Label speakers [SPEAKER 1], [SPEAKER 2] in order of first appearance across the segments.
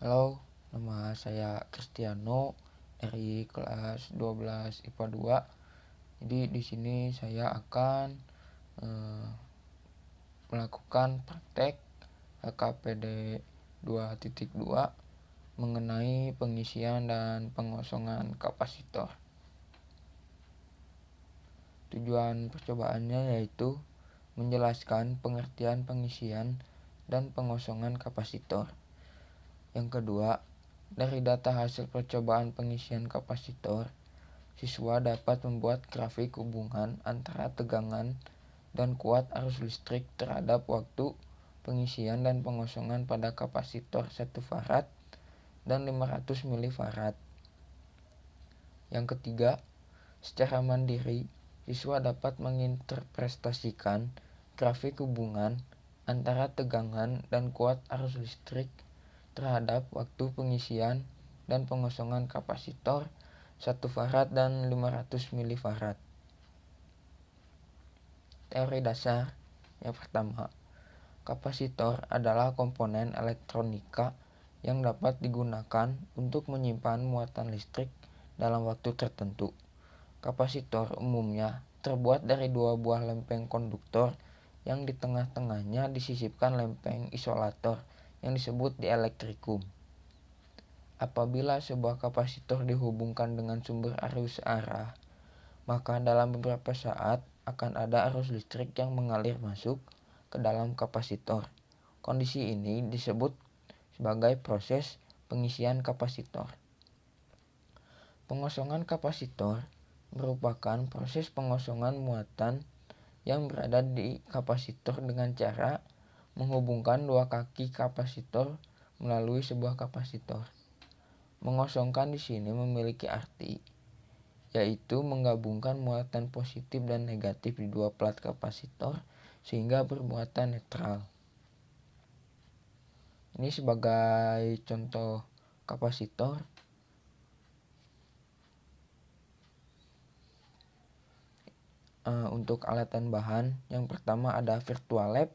[SPEAKER 1] Halo, nama saya Kristiano dari kelas 12 IPA 2. Jadi di sini saya akan melakukan praktek HKPD 2.2 mengenai pengisian dan pengosongan kapasitor. Tujuan percobaannya yaitu menjelaskan pengertian pengisian dan pengosongan kapasitor. Yang kedua, dari data hasil percobaan pengisian kapasitor, siswa dapat membuat grafik hubungan antara tegangan dan kuat arus listrik terhadap waktu pengisian dan pengosongan pada kapasitor 1 farad dan 500 milifarad. Yang ketiga, secara mandiri, siswa dapat menginterpretasikan grafik hubungan antara tegangan dan kuat arus listrik terhadap waktu pengisian dan pengosongan kapasitor 1 farad dan 500 milifarad. Teori dasar. Yang pertama, kapasitor adalah komponen elektronika yang dapat digunakan untuk menyimpan muatan listrik dalam waktu tertentu. Kapasitor umumnya terbuat dari dua buah lempeng konduktor yang di tengah-tengahnya disisipkan lempeng isolator yang disebut dielektrikum. Apabila sebuah kapasitor dihubungkan dengan sumber arus searah, maka dalam beberapa saat akan ada arus listrik yang mengalir masuk ke dalam kapasitor. Kondisi ini disebut sebagai proses pengisian kapasitor. Pengosongan kapasitor merupakan proses pengosongan muatan yang berada di kapasitor dengan cara menghubungkan dua kaki kapasitor melalui sebuah kapasitor. Mengosongkan di sini memiliki arti, yaitu menggabungkan muatan positif dan negatif di dua plat kapasitor sehingga bermuatan netral. Ini sebagai contoh kapasitor. Untuk alat dan bahan, yang pertama ada virtual lab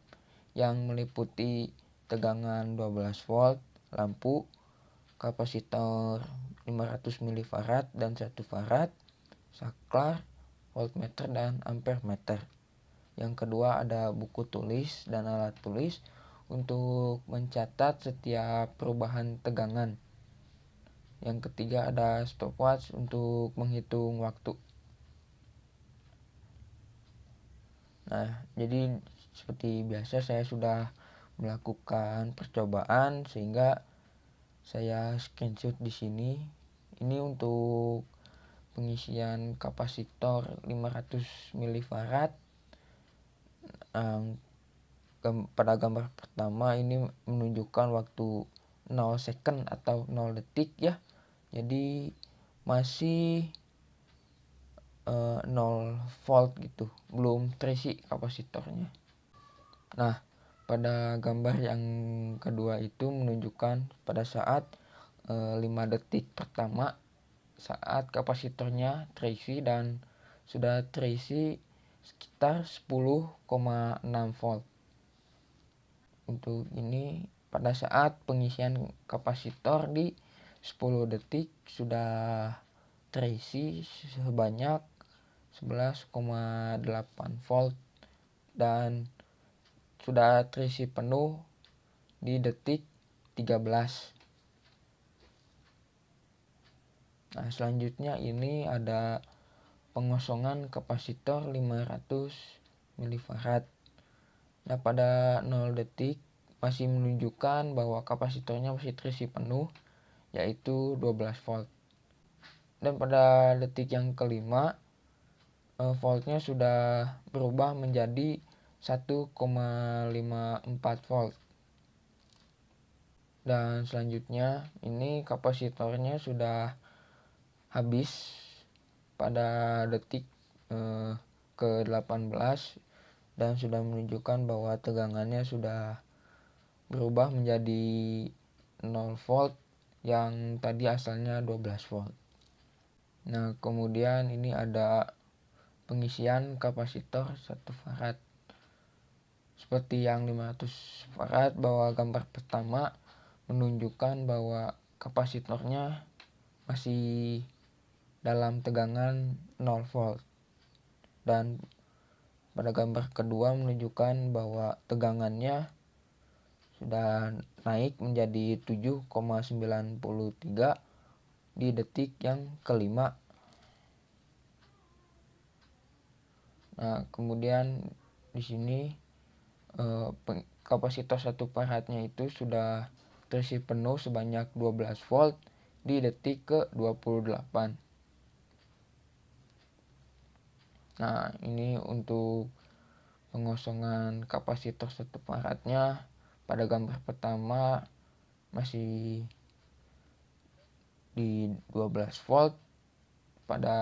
[SPEAKER 1] yang meliputi tegangan 12 volt, lampu, kapasitor 500 milifarad dan 1 farad, saklar, voltmeter dan ampermeter. Yang kedua ada buku tulis dan alat tulis untuk mencatat setiap perubahan tegangan. Yang ketiga ada stopwatch untuk menghitung waktu. Nah, jadi seperti biasa saya sudah melakukan percobaan sehingga saya screenshot di sini. Ini untuk pengisian kapasitor 500 milifarad. Pada gambar pertama ini menunjukkan waktu 0 second atau 0 detik ya. Jadi masih 0 volt gitu, belum terisi kapasitornya. Nah, pada gambar yang kedua itu menunjukkan pada saat 5 detik pertama saat kapasitornya terisi dan sudah terisi sekitar 10,6 volt. Untuk ini pada saat pengisian kapasitor di 10 detik sudah terisi sebanyak 11,8 volt dan sudah terisi penuh di detik 13. Nah, selanjutnya ini ada pengosongan kapasitor 500 milifarad. Nah, pada 0 detik masih menunjukkan bahwa kapasitornya masih terisi penuh, yaitu 12 volt. Dan pada detik yang kelima, voltnya sudah berubah menjadi 1,54 volt. Dan selanjutnya ini kapasitornya sudah habis pada detik ke-18 dan sudah menunjukkan bahwa tegangannya sudah berubah menjadi 0 volt yang tadi asalnya 12 volt. Nah, kemudian ini ada pengisian kapasitor 1 farad. Seperti yang 500 farad bahwa gambar pertama menunjukkan bahwa kapasitornya masih dalam tegangan 0 volt, dan pada gambar kedua menunjukkan bahwa tegangannya sudah naik menjadi 7,93 di detik yang kelima. Nah, kemudian di sini kapasitor 1 faraadnya itu sudah terisi penuh sebanyak 12 volt di detik ke-28. Nah, ini untuk pengosongan kapasitor 1 faraadnya. Pada gambar pertama masih di 12 volt pada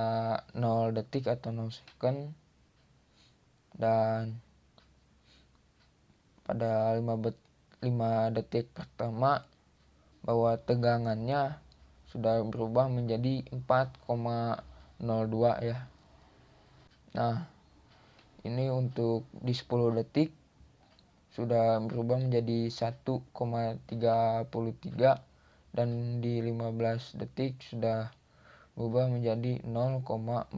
[SPEAKER 1] 0 detik atau 0 second, dan pada 5 detik pertama bahwa tegangannya sudah berubah menjadi 4,02 ya. Nah, ini untuk di 10 detik sudah berubah menjadi 1,33, dan di 15 detik sudah berubah menjadi 0,452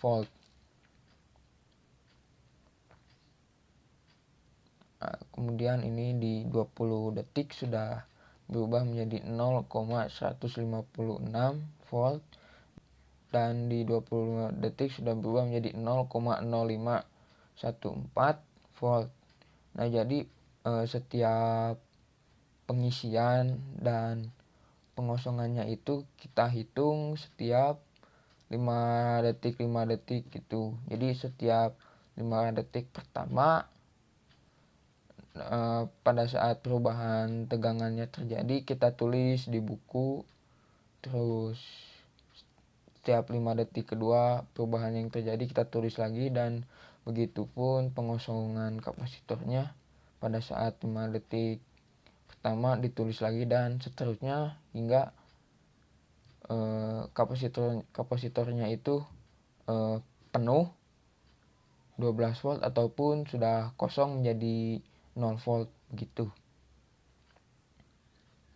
[SPEAKER 1] volt. Nah, kemudian ini di 20 detik sudah berubah menjadi 0,156 volt, dan di 25 detik sudah berubah menjadi 0,0514 volt. Nah, jadi setiap pengisian dan pengosongannya itu kita hitung setiap 5 detik gitu. Jadi setiap 5 detik pertama pada saat perubahan tegangannya terjadi kita tulis di buku, terus setiap 5 detik kedua perubahan yang terjadi kita tulis lagi, dan begitupun pengosongan kapasitornya pada saat 5 detik pertama ditulis lagi, dan seterusnya hingga kapasitornya itu penuh 12 volt ataupun sudah kosong menjadi 0 volt gitu.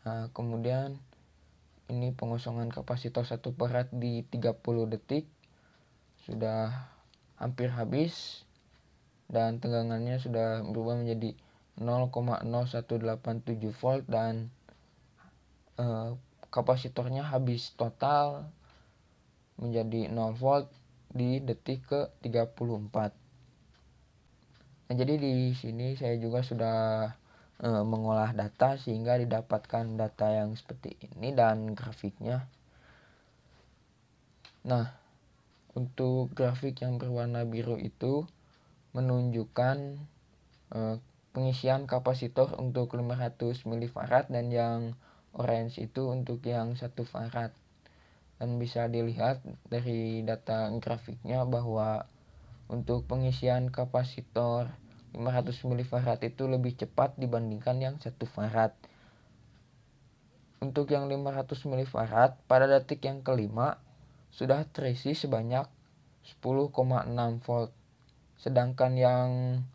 [SPEAKER 1] Nah, kemudian ini pengosongan kapasitor 1 faraad di 30 detik sudah hampir habis, dan tegangannya sudah berubah menjadi 0,0187 volt, dan kapasitornya habis total menjadi 0 volt di detik ke-34. Nah, jadi di sini saya juga sudah mengolah data sehingga didapatkan data yang seperti ini dan grafiknya. Nah, untuk grafik yang berwarna biru itu menunjukkan pengisian kapasitor untuk 500 mF, dan yang orange itu untuk yang 1 farad. Dan bisa dilihat dari data grafiknya bahwa untuk pengisian kapasitor 500 mF itu lebih cepat dibandingkan yang 1 farad. Untuk yang 500 mF pada detik yang kelima sudah terisi sebanyak 10,6 volt. Sedangkan yang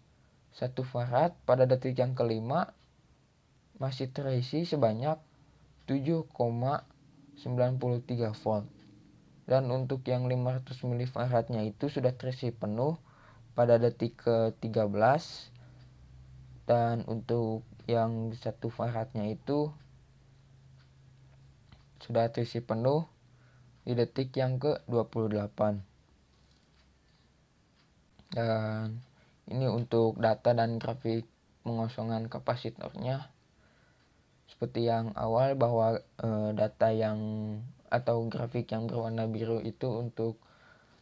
[SPEAKER 1] 1 farad pada detik yang kelima masih terisi sebanyak 7,93 volt. Dan untuk yang 500 mF-nya itu sudah terisi penuh pada detik ke-13, dan untuk yang 1 faradnya itu sudah terisi penuh di detik yang ke-28. Dan ini untuk data dan grafik pengosongan kapasitornya. Seperti yang awal bahwa data yang atau grafik yang berwarna biru itu untuk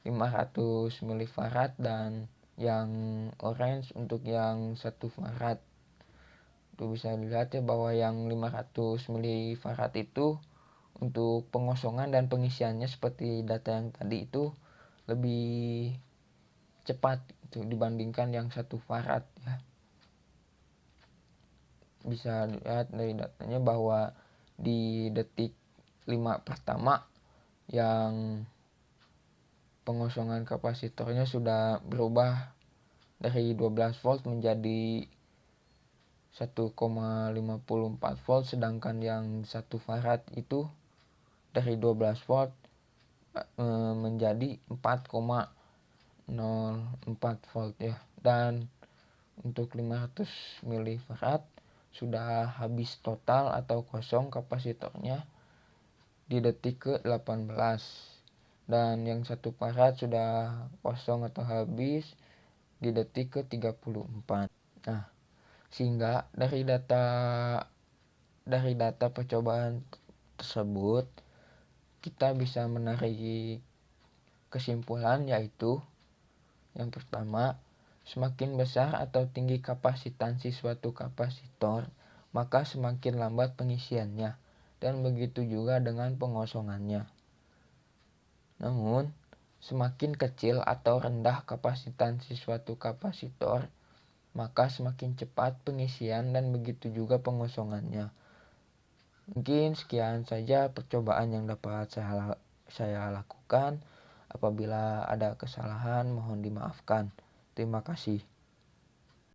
[SPEAKER 1] 500 mF, dan yang orange untuk yang 1 farad. Itu bisa dilihat ya bahwa yang 500 mF itu untuk pengosongan dan pengisiannya seperti data yang tadi itu lebih cepat itu dibandingkan yang 1 farad ya. Bisa dilihat dari datanya bahwa di detik 5 pertama yang pengosongan kapasitornya sudah berubah dari 12 volt menjadi 1,54 volt, sedangkan yang 1 farad itu dari 12 volt menjadi 4,04 volt ya. Dan untuk 500 milifarad sudah habis total atau kosong kapasitornya di detik ke-18, dan yang 1 farad sudah kosong atau habis di detik ke-34. Nah, sehingga dari data percobaan tersebut kita bisa menarik kesimpulan, yaitu yang pertama, semakin besar atau tinggi kapasitansi suatu kapasitor, maka semakin lambat pengisiannya, dan begitu juga dengan pengosongannya. Namun, semakin kecil atau rendah kapasitansi suatu kapasitor, maka semakin cepat pengisian dan begitu juga pengosongannya. Mungkin sekian saja percobaan yang dapat saya lakukan. Apabila ada kesalahan, mohon dimaafkan. Terima kasih.